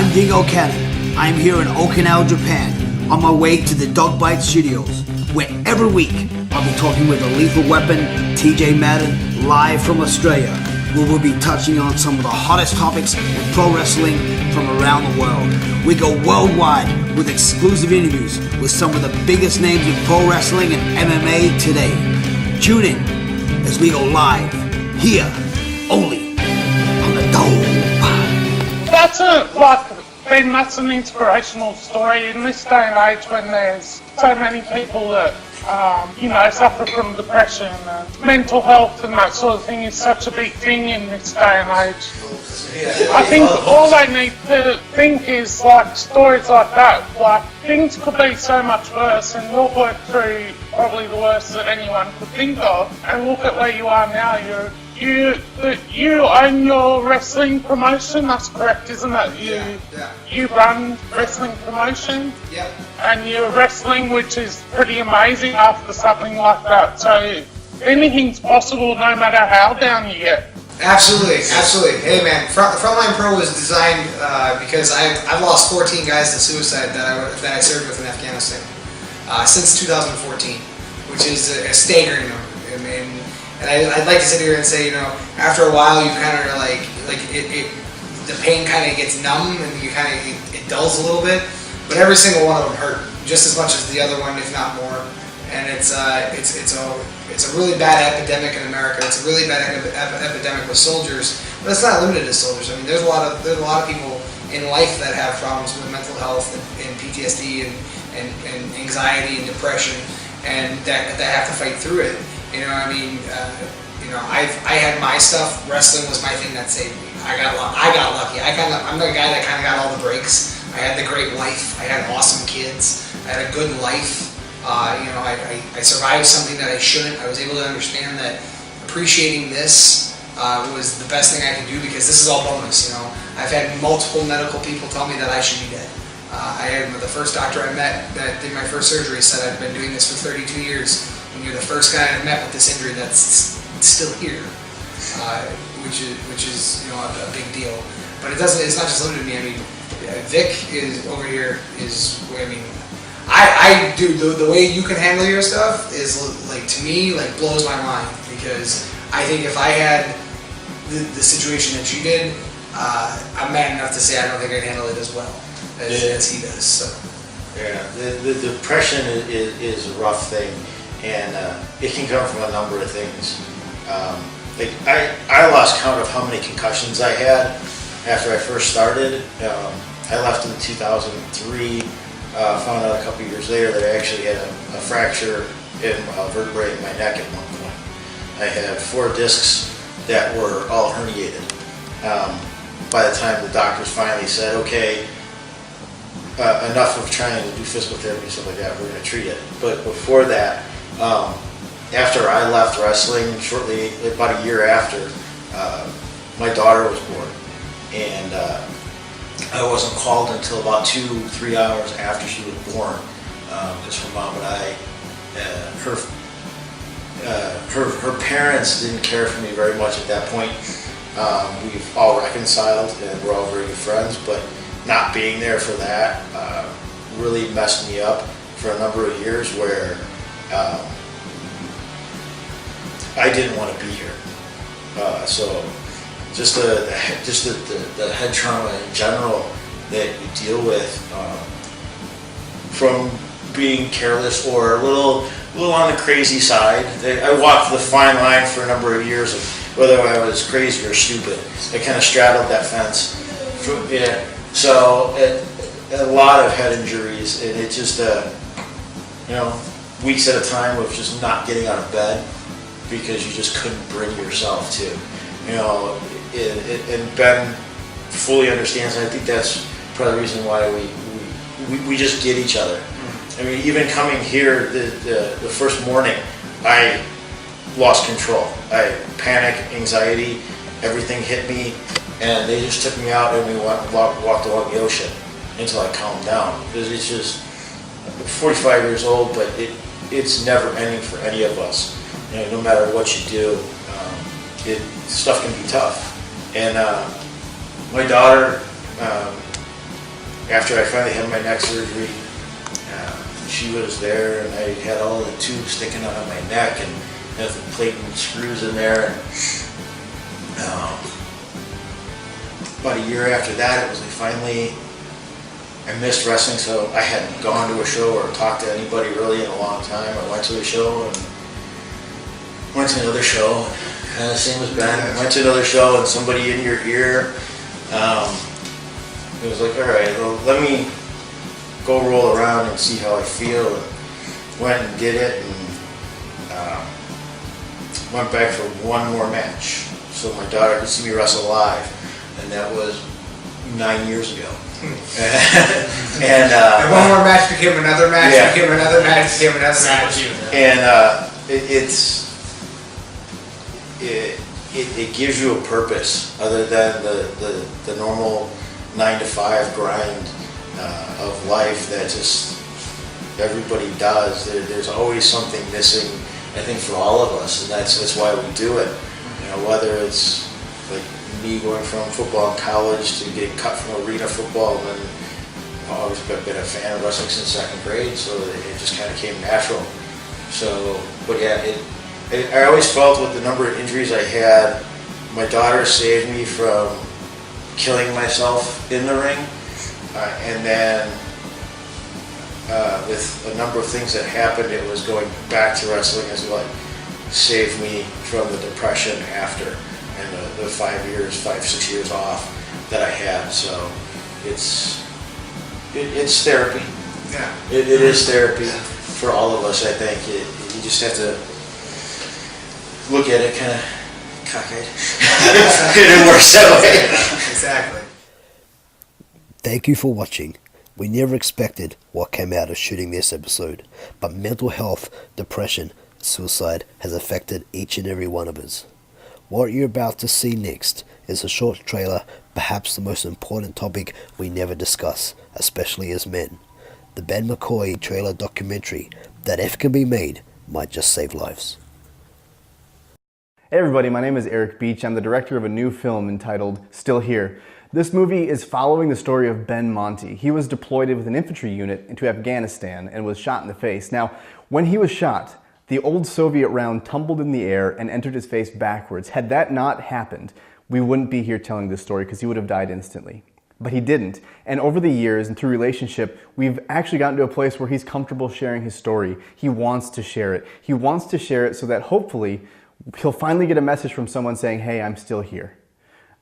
I'm Dingo. I'm here in Okinawa, Japan, on my way to the DAWG BITE Studios, where every week I'll be talking with a lethal weapon, TJ Madden, live from Australia, where we'll be touching on some of the hottest topics in pro wrestling from around the world. We go worldwide with exclusive interviews with some of the biggest names in pro wrestling and MMA today. Tune in as we go live, here, only on the DAWG BITE. That's an inspirational story in this day and age when there's so many people that suffer from depression and mental health and that sort of thing is such a big thing in this day and age. I think all they need to think is like stories like that, like things could be so much worse, and you'll work through probably the worst that anyone could think of, and look at where you are now. You own your wrestling promotion, that's correct, isn't it? You run wrestling promotion, and you're wrestling, which is pretty amazing after something like that. So anything's possible no matter how down you get. Absolutely. Hey man, Frontline Pro was designed because I've lost 14 guys to suicide that I served with in Afghanistan since 2014, which is a staggering number. And I'd like to sit here and say, after a while you kind of like the pain kind of gets numb and it dulls a little bit, but every single one of them hurt just as much as the other one, if not more. And it's a really bad epidemic in America. It's a really bad epidemic with soldiers, but it's not limited to soldiers. I mean, there's a lot of people in life that have problems with mental health and PTSD and anxiety and depression, and that have to fight through it. I had my stuff. Wrestling was my thing that saved me. I got lucky. I'm the guy that kind of got all the breaks. I had the great wife. I had awesome kids. I had a good life. I survived something that I shouldn't. I was able to understand that appreciating this was the best thing I could do, because this is all bonus. I've had multiple medical people tell me that I should be dead. I had the first doctor I met that did my first surgery said I've been doing this for 32 years. And you're the first guy I met with this injury that's still here, which is a big deal. But it's not just limited to me. Vic is over here I do the way you can handle your stuff is to me blows my mind, because I think if I had the situation that you did, I'm man enough to say I don't think I'd handle it as well as he does. So. Yeah, the depression is a rough thing. And it can come from a number of things. I lost count of how many concussions I had after I first started. I left in 2003, found out a couple years later that I actually had a fracture in a vertebrae in my neck at one point. I had 4 discs that were all herniated. By the time the doctors finally said, okay, enough of trying to do physical therapy and stuff like that, we're going to treat it. But before that, after I left wrestling, shortly, about a year after, my daughter was born, and I wasn't called until about 2-3 hours after she was born, because her mom and I, her parents didn't care for me very much at that point. We've all reconciled and we're all very good friends, but not being there for that really messed me up for a number of years, where I didn't want to be here. So just the head trauma in general that you deal with from being careless or a little on the crazy side. I walked the fine line for a number of years of whether I was crazy or stupid. I kind of straddled that fence. So a lot of head injuries, and it just weeks at a time of just not getting out of bed because you just couldn't bring yourself to, and Ben fully understands, and I think that's probably the reason why we just get each other. I mean, even coming here the first morning, I lost control. I panic, anxiety, everything hit me, and they just took me out and we walked along the ocean until I calmed down. Because it's just 45 years old, but it's never ending for any of us. No matter what you do, stuff can be tough. And my daughter, after I finally had my neck surgery, she was there, and I had all the tubes sticking out of my neck, and had the plate and screws in there. And, about a year after that, it was like finally, I missed wrestling, so I hadn't gone to a show or talked to anybody really in a long time. I went to a show and went to another show, kind of same as Ben. Went to another show and somebody in your ear, it was like, all right, well, let me go roll around and see how I feel. And went and did it, and went back for one more match so my daughter could see me wrestle live, and that was 9 years ago. And one more match became another match, yeah. became another match, became another match. And it gives you a purpose other than the normal 9-to-5 grind of life that just everybody does. There's always something missing, I think, for all of us, and that's why we do it. You know, whether it's like me going from football in college to getting cut from arena football, and then I've always been a fan of wrestling since 2nd grade, so it just kind of came natural. So, but yeah, I always felt with the number of injuries I had, my daughter saved me from killing myself in the ring, and then with a number of things that happened, it was going back to wrestling as what saved me from the depression after, and the 5-6 years off that I had. So it's therapy. Yeah. It is therapy for all of us, I think. You just have to look at it kind of cockeyed. It works that way. Exactly. Thank you for watching. We never expected what came out of shooting this episode, but mental health, depression, suicide has affected each and every one of us. What you're about to see next is a short trailer, perhaps the most important topic we never discuss, especially as men. The Ben McCoy trailer documentary that, if it can be made, might just save lives. Hey everybody, my name is Eric Beach. I'm the director of a new film entitled Still Here. This movie is following the story of Ben Monty. He was deployed with an infantry unit into Afghanistan and was shot in the face. Now, when he was shot, the old Soviet round tumbled in the air and entered his face backwards. Had that not happened, we wouldn't be here telling this story because he would have died instantly. But he didn't. And over the years and through relationship, we've actually gotten to a place where he's comfortable sharing his story. He wants to share it. He wants to share it so that hopefully he'll finally get a message from someone saying, hey, I'm still here.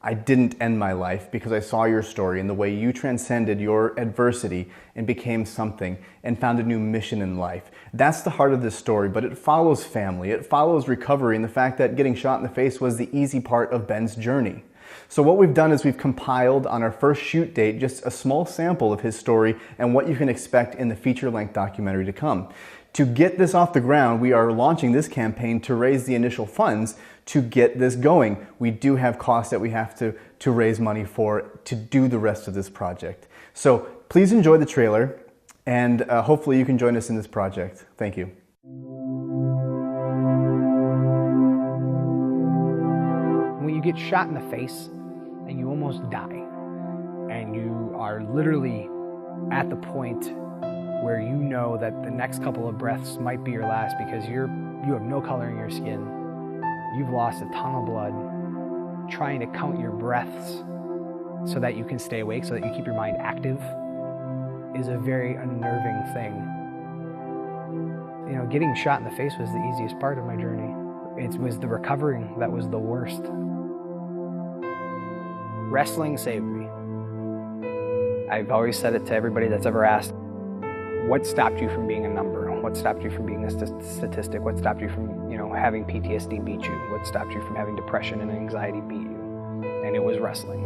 I didn't end my life because I saw your story and the way you transcended your adversity and became something and found a new mission in life. That's the heart of this story, but it follows family. It follows recovery and the fact that getting shot in the face was the easy part of Ben's journey. So what we've done is we've compiled on our first shoot date just a small sample of his story and what you can expect in the feature-length documentary to come. To get this off the ground, we are launching this campaign to raise the initial funds to get this going. We do have costs that we have to raise money for to do the rest of this project. So please enjoy the trailer, and hopefully you can join us in this project. Thank you. When you get shot in the face and you almost die, and you are literally at the point where you know that the next couple of breaths might be your last because you have no color in your skin, you've lost a ton of blood, trying to count your breaths so that you can stay awake, so that you keep your mind active, is a very unnerving thing. You know, getting shot in the face was the easiest part of my journey. It was the recovering that was the worst. Wrestling saved me. I've always said it to everybody that's ever asked, what stopped you from being a number? What stopped you from being a statistic? What stopped you from, having PTSD beat you? What stopped you from having depression and anxiety beat you? And it was wrestling.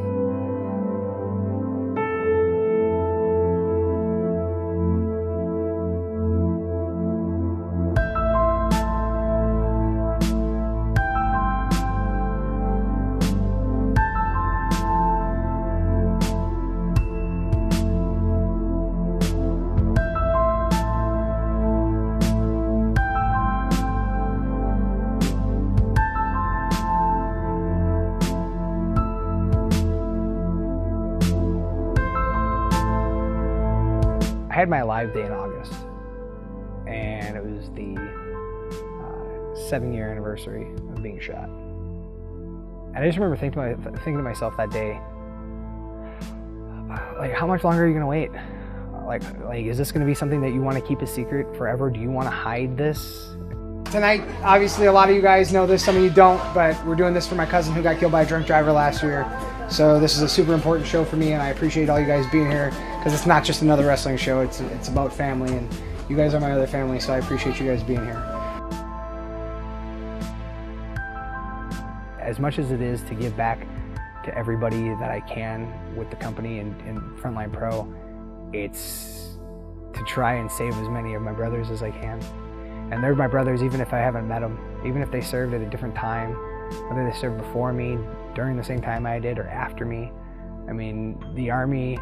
I had my live day in August, and it was the 7-year anniversary of being shot. And I just remember thinking to myself that day, like, how much longer are you gonna wait? Like, is this gonna be something that you want to keep a secret forever? Do you want to hide this? Tonight, obviously, a lot of you guys know this, some of you don't, but we're doing this for my cousin who got killed by a drunk driver last year. So this is a super important show for me, and I appreciate all you guys being here, because it's not just another wrestling show, it's about family, and you guys are my other family, so I appreciate you guys being here. As much as it is to give back to everybody that I can with the company and Frontline Pro, it's to try and save as many of my brothers as I can. And they're my brothers even if I haven't met them, even if they served at a different time, whether they served before me, during the same time I did, or after me. I mean, the Army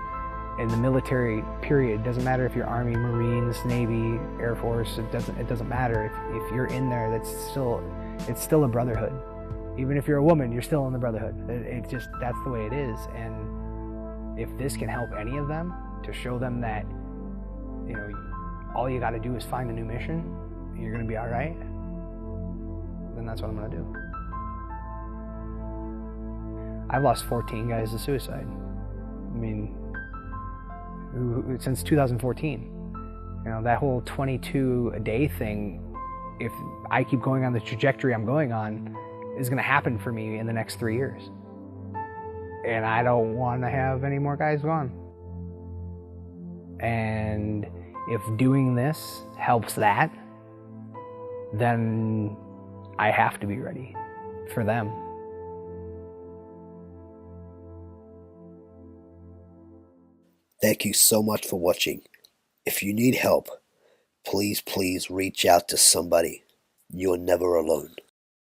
and the military, period, doesn't matter if you're Army, Marines, Navy, Air Force, it doesn't matter. If you're in there, it's still a brotherhood. Even if you're a woman, you're still in the brotherhood. That's the way it is. And if this can help any of them, to show them that, you know, all you got to do is find a new mission, and you're going to be all right, then that's what I'm going to do. I've lost 14 guys to suicide. I mean, since 2014. You know, that whole 22 a day thing, if I keep going on the trajectory I'm going on, is going to happen for me in the next 3 years. And I don't want to have any more guys gone. And if doing this helps that, then I have to be ready for them. Thank you so much for watching. If you need help, please reach out to somebody. You're never alone.